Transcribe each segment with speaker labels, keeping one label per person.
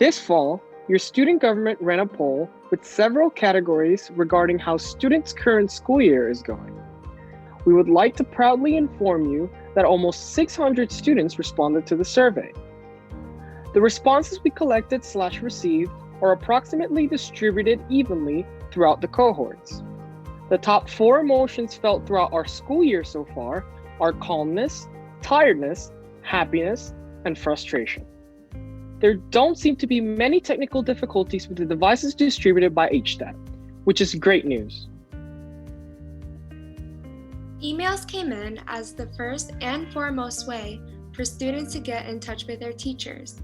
Speaker 1: This fall, your student government ran a poll with several categories regarding how students' current school year is going. We would like to proudly inform you that almost 600 students responded to the survey. The responses we collected/received are approximately distributed evenly throughout the cohorts. The top 4 emotions felt throughout our school year so far are calmness, tiredness, happiness, and frustration. There don't seem to be many technical difficulties with the devices distributed by HSTAT, which is great news.
Speaker 2: Emails came in as the first and foremost way for students to get in touch with their teachers.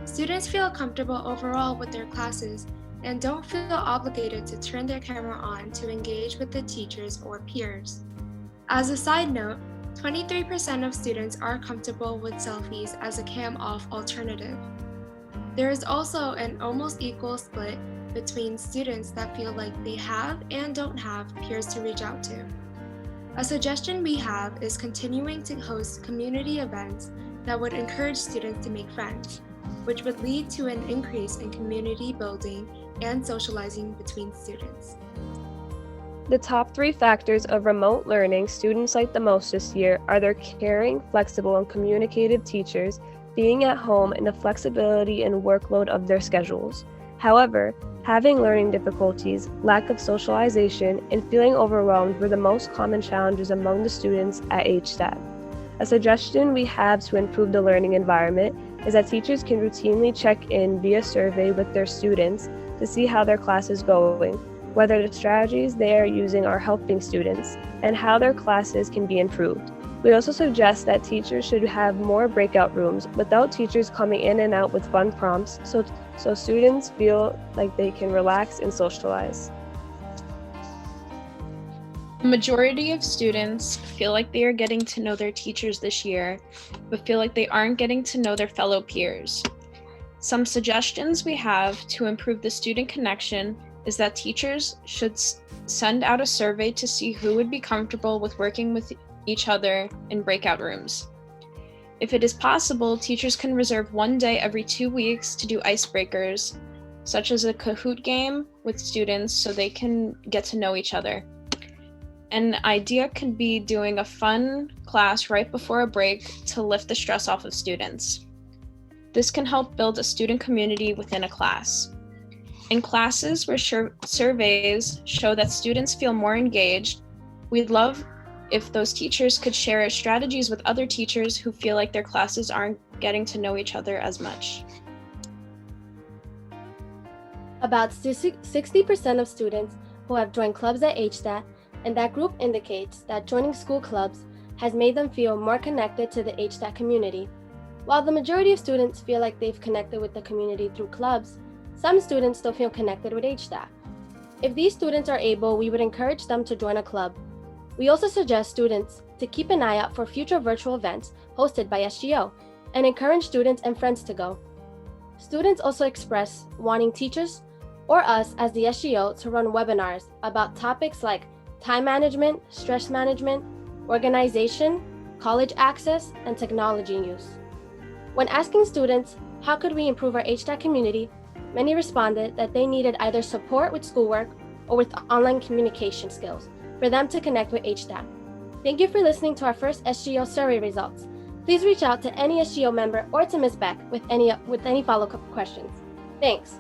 Speaker 2: Students feel comfortable overall with their classes and don't feel obligated to turn their camera on to engage with the teachers or peers. As a side note, 23% of students are comfortable with selfies as a cam-off alternative. There is also an almost equal split between students that feel like they have and don't have peers to reach out to. A suggestion we have is continuing to host community events that would encourage students to make friends, which would lead to an increase in community building and socializing between students.
Speaker 3: The top 3 factors of remote learning students cite the most this year are their caring, flexible, and communicative teachers, being at home, and the flexibility and workload of their schedules. However, having learning difficulties, lack of socialization, and feeling overwhelmed were the most common challenges among the students at HSTAT. A suggestion we have to improve the learning environment is that teachers can routinely check in via survey with their students to see how their class is going, whether the strategies they are using are helping students, and how their classes can be improved. We also suggest that teachers should have more breakout rooms without teachers coming in and out with fun prompts so students feel like they can relax and socialize.
Speaker 4: The majority of students feel like they are getting to know their teachers this year, but feel like they aren't getting to know their fellow peers. Some suggestions we have to improve the student connection is that teachers should send out a survey to see who would be comfortable with working with each other in breakout rooms. If it is possible, teachers can reserve one day every 2 weeks to do icebreakers, such as a Kahoot game with students so they can get to know each other. An idea could be doing a fun class right before a break to lift the stress off of students. This can help build a student community within a class. In classes where surveys show that students feel more engaged, we'd love if those teachers could share strategies with other teachers who feel like their classes aren't getting to know each other as much.
Speaker 5: About 60% of students who have joined clubs at HSTAT, and that group indicates that joining school clubs has made them feel more connected to the HSTAT community. While the majority of students feel like they've connected with the community through clubs, some students still feel connected with HSTAT. If these students are able, we would encourage them to join a club. We also suggest students to keep an eye out for future virtual events hosted by SGO and encourage students and friends to go. Students also express wanting teachers or us as the SGO to run webinars about topics like time management, stress management, organization, college access, and technology use. When asking students, how could we improve our HSTAT community, many responded that they needed either support with schoolwork or with online communication skills for them to connect with HSTAT. Thank you for listening to our first SGO survey results. Please reach out to any SGO member or to Ms. Beck with any follow-up questions. Thanks.